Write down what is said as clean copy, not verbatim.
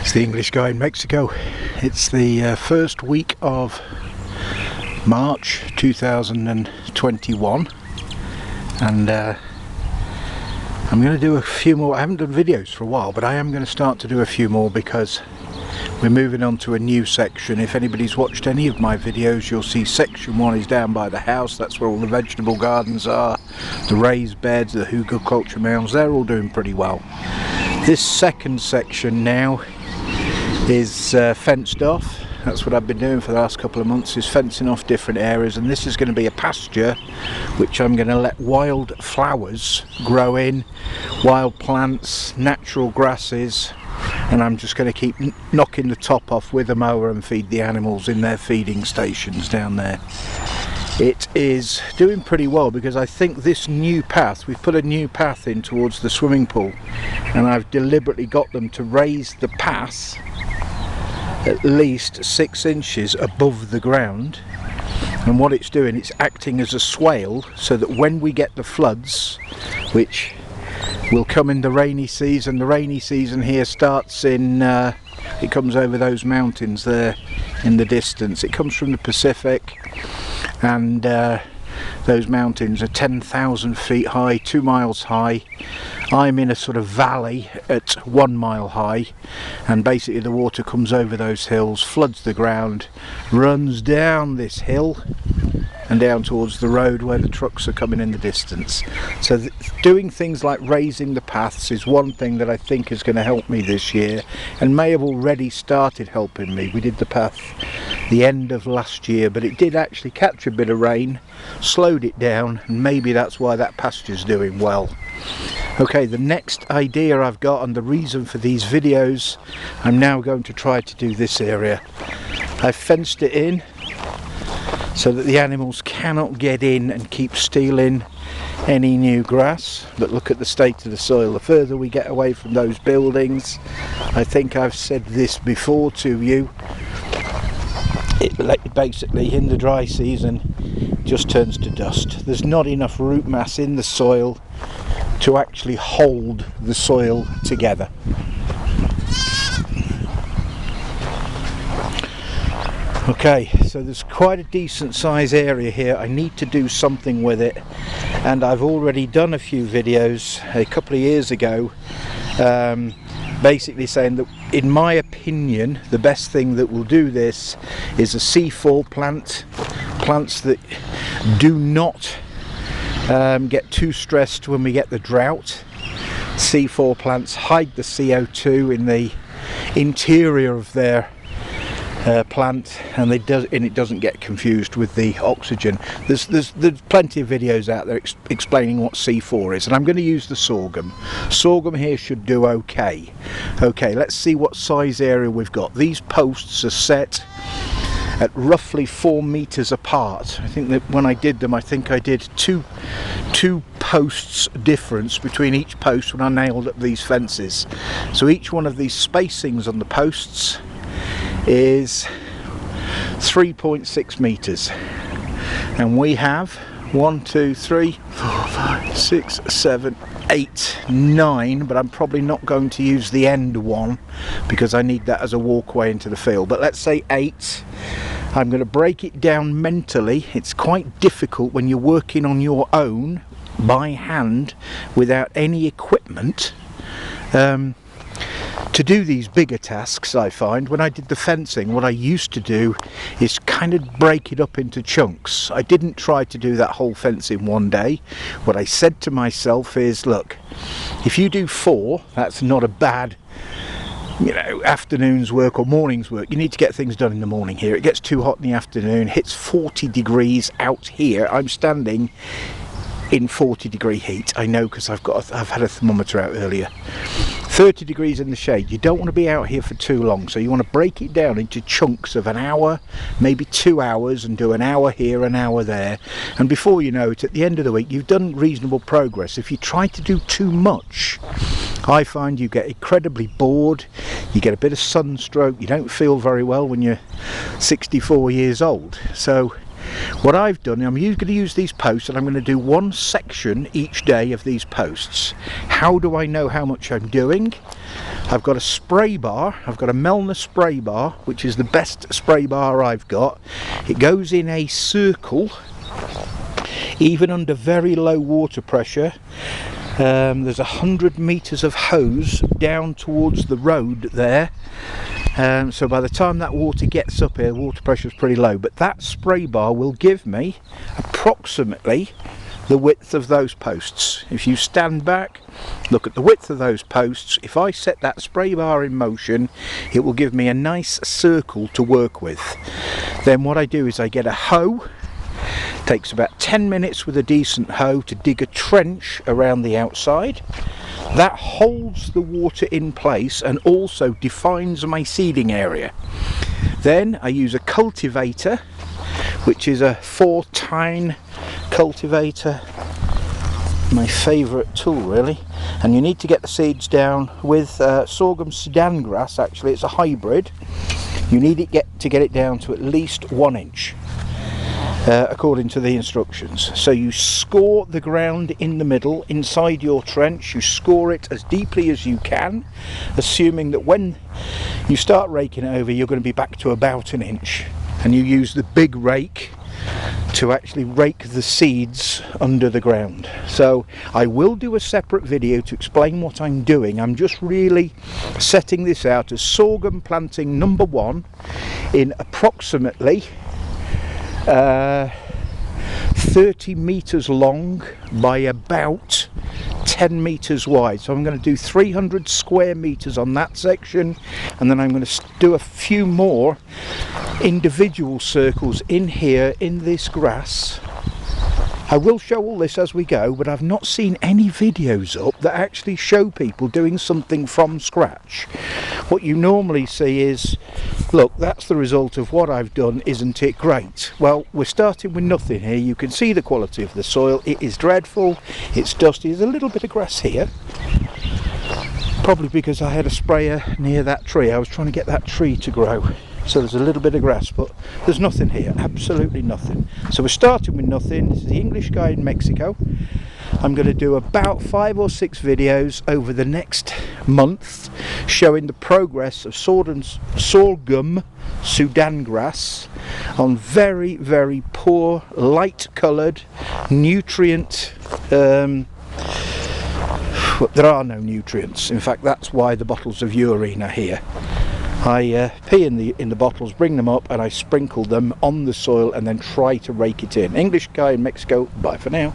It's the English guy in Mexico. It's the first week of March 2021 and I'm going to do a few more. I haven't done videos for a while, but I am going to start to do a few more because we're moving on to a new section. If anybody's watched any of my videos, you'll see section 1 is down by the house. That's where all the vegetable gardens are, the raised beds, the hugelkultur mounds. They're all doing pretty well. This second section now is fenced off. That's what I've been doing for the last couple of months, is fencing off different areas, and this is going to be a pasture which I'm going to let wild flowers grow in, wild plants, natural grasses, and I'm just going to keep knocking the top off with a mower and feed the animals in their feeding stations down there. It is doing pretty well because I think this new path, we've put a new path in towards the swimming pool, and I've deliberately got them to raise the path at least 6 inches above the ground, and what it's doing, it's acting as a swale so that when we get the floods, which will come in the rainy season here starts in it comes over those mountains there in the distance. It comes from the Pacific, and those mountains are 10,000 feet high, 2 miles high. I'm in a sort of valley at 1 mile high, and basically the water comes over those hills, floods the ground, runs down this hill and down towards the road where the trucks are coming in the distance. So doing things like raising the paths is one thing that I think is going to help me this year, and may have already started helping me. We did the path the end of last year, but it did actually catch a bit of rain, slowed it down, and maybe that's why that pasture's doing well. Okay, the next idea I've got, and the reason for these videos, I'm now going to try to do this area. I've fenced it in so that the animals cannot get in and keep stealing any new grass, but look at the state of the soil. The further we get away from those buildings, I think I've said this before to you, it basically in the dry season just turns to dust. There's not enough root mass in the soil to actually hold the soil together. Okay, so there's quite a decent size area here. I need to do something with it, and I've already done a few videos a couple of years ago basically saying that in my opinion the best thing that will do this is a C4 plant, plants that do not get too stressed when we get the drought. C4 plants hide the CO2 in the interior of their plant, and it doesn't get confused with the oxygen. There's plenty of videos out there explaining what C4 is, and I'm going to use the sorghum. Sorghum here should do okay. Okay, let's see what size area we've got. These posts are set at roughly 4 meters apart. I think that when I did them, I think I did two posts difference between each post when I nailed up these fences. So each one of these spacings on the posts is 3.6 meters, and we have 1, 2, 3, 4, 5, 6, 7, 8, 9, but I'm probably not going to use the end one because I need that as a walkway into the field, but let's say 8. I'm going to break it down mentally. It's quite difficult when you're working on your own by hand without any equipment to do these bigger tasks. I find when I did the fencing, what I used to do is kind of break it up into chunks. I didn't try to do that whole fence in one day. What I said to myself is, look, if you do 4, that's not a bad, you know, afternoon's work or morning's work. You need to get things done in the morning here. It gets too hot in the afternoon, hits 40 degrees out here. I'm standing in 40-degree heat. I know because I've had a thermometer out earlier. 30 degrees in the shade. You don't want to be out here for too long, so you want to break it down into chunks of an hour, maybe 2 hours, and do an hour here, an hour there, and before you know it, at the end of the week you've done reasonable progress. If you try to do too much, I find you get incredibly bored, you get a bit of sunstroke, you don't feel very well when you're 64 years old. So what I've done, I'm going to use these posts, and I'm going to do one section each day of these posts. How do I know how much I'm doing? I've got a spray bar. I've got a Melna spray bar, which is the best spray bar I've got. It goes in a circle, even under very low water pressure. There's 100 meters of hose down towards the road there. So by the time that water gets up here, water pressure is pretty low, but that spray bar will give me approximately the width of those posts. If you stand back, look at the width of those posts, if I set that spray bar in motion, it will give me a nice circle to work with. Then what I do is I get a hoe. It takes about 10 minutes with a decent hoe to dig a trench around the outside. That holds the water in place and also defines my seeding area. Then I use a cultivator, which is a 4-tine cultivator, my favourite tool really. And you need to get the seeds down with Sorghum-Sudangrass. Actually, it's a hybrid. You need to get it down to at least 1 inch. According to the instructions. So you score the ground in the middle inside your trench. You score it as deeply as you can, assuming that when you start raking it over, you're going to be back to about 1 inch, and you use the big rake to actually rake the seeds under the ground. So I will do a separate video to explain what I'm doing. I'm just really setting this out as sorghum planting number 1 in approximately 30 meters long by about 10 meters wide. So I'm going to do 300 square meters on that section, and then I'm going to do a few more individual circles in here in this grass. I will show all this as we go, but I've not seen any videos up that actually show people doing something from scratch. What you normally see is, look, that's the result of what I've done, isn't it great? Well, we're starting with nothing here. You can see the quality of the soil. It is dreadful. It's dusty. There's a little bit of grass here, probably because I had a sprayer near that tree. I was trying to get that tree to grow. So there's a little bit of grass, but there's nothing here, absolutely nothing. So we're starting with nothing. This is the English guy in Mexico. I'm going to do about 5 or 6 videos over the next month showing the progress of Sorghum-Sudangrass on very, very poor, light coloured, nutrient there are no nutrients. In fact, that's why the bottles of urine are here. I pee in the bottles, bring them up, and I sprinkle them on the soil and then try to rake it in. English guy in Mexico, bye for now.